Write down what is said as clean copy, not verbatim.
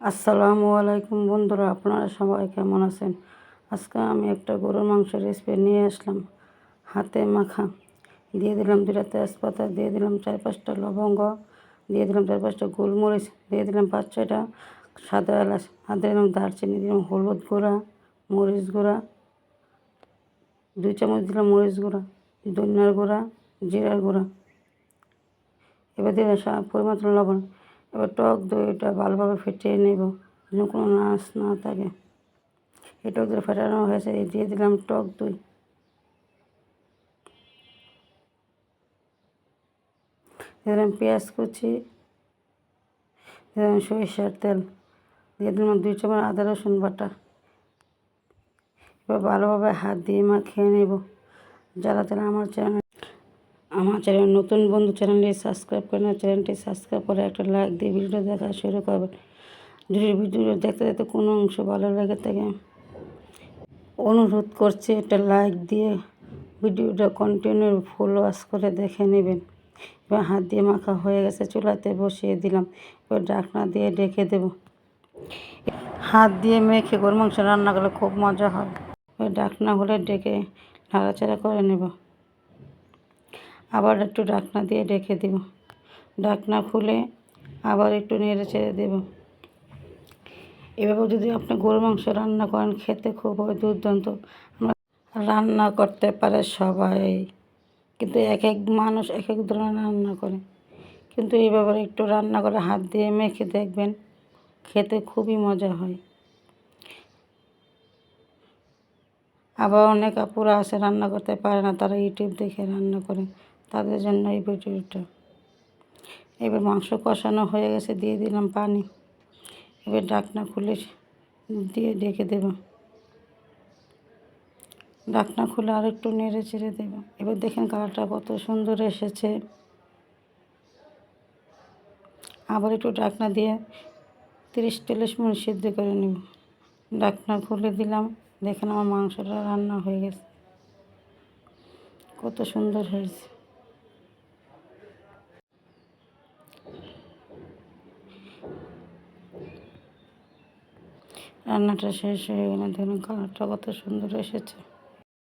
আসসালামু আলাইকুম বন্ধুরা, আপনারা সবাই কেমন আছেন? আজকে আমি একটা গরুর মাংসের রেসিপি নিয়ে আসলাম। হাতে মাখা দিয়ে দিলাম 2টা তেজপাতা, দিয়ে দিলাম 4-5টা লবঙ্গ, দিয়ে দিলাম 4-5টা গোলমরিচ, দিয়ে দিলাম 5-6টা সাদা এলাচ, আর দিলাম দারচিনি, দিলাম হলুদ গুঁড়া, মরিচ গুঁড়া 2 চামচ, দিলাম মরিচ গুঁড়া, ধনিয়ার গুঁড়া, জিরার গুঁড়া। এবার দিয়ে পরিমাণ মতো লবণ। এবার টক দইটা ভালোভাবে ফেটিয়ে নেব যেন কোনো আঁশ না থাকে। এই টক দই ফেটানো হয়েছে, দিয়ে দিলাম টক দই, দিয়ে দিলাম পেঁয়াজ কুচি, দিয়ে দিলাম সরিষার তেল, দিয়ে দিলাম 2 চামচ আদা রসুন বাটা। এবার ভালোভাবে হাত দিয়ে মাখিয়ে নেব। যারা আমার চ্যানেল নতুন বন্ধু, চ্যানেলটি সাবস্ক্রাইব করে না, চ্যানেলটি সাবস্ক্রাইব করে একটা লাইক দিয়ে ভিডিওটা দেখা শুরু করবেন। যদি ভিডিও দেখতে দেখতে কোনো অংশ ভালো লাগে থাকে অনুরোধ করছি একটা লাইক দিয়ে ভিডিওটা কন্টিনিউ ফুল ওয়াচ করে দেখে নেবেন। এবার হাত দিয়ে মাখা হয়ে গেছে, চুলাতে বসিয়ে দিলাম। এবার ঢাকনা দিয়ে ঢেকে দেব। হাত দিয়ে মেখে গরুর মাংস রান্না করলে খুব মজা হয়। এবার ঢাকনা খুলে ঢেকে নাড়াচাড়া করে নেব। আবার একটু ঢাকনা দিয়ে ঢেকে দেব। ঢাকনা খুলে আবার একটু নেড়ে চেড়ে দেব। এভাবে যদি আপনি গরুর মাংস রান্না করেন, খেতে খুব হয় দুর্দান্ত। রান্না করতে পারে সবাই, কিন্তু এক এক মানুষ এক এক ধরনের রান্না করে। কিন্তু এইভাবে একটু রান্না করে হাত দিয়ে মেখে দেখবেন, খেতে খুবই মজা হয়। আবার অনেক আপুরা আছে রান্না করতে পারে না, তারা ইউটিউব দেখে রান্না করে, তাদের জন্য এই ভিডিওটা। এবার মাংস কষানো হয়ে গেছে, দিয়ে দিলাম পানি। এবার ঢাকনা খুলে দিয়ে ঢেকে দেব। ঢাকনা খুলে আর একটু নেড়ে চেড়ে দেব। এবার দেখেন কালারটা কত সুন্দর এসেছে। আবার একটু ঢাকনা দিয়ে 30-40 মিনিট সিদ্ধ করে নেব। ঢাকনা খুলে দিলাম, দেখেন আমার মাংসটা রান্না হয়ে গেছে, কত সুন্দর হয়েছে। রান্নাটা শেষ হয়ে গেলে দেখুন কালারটা কত সুন্দর এসেছে।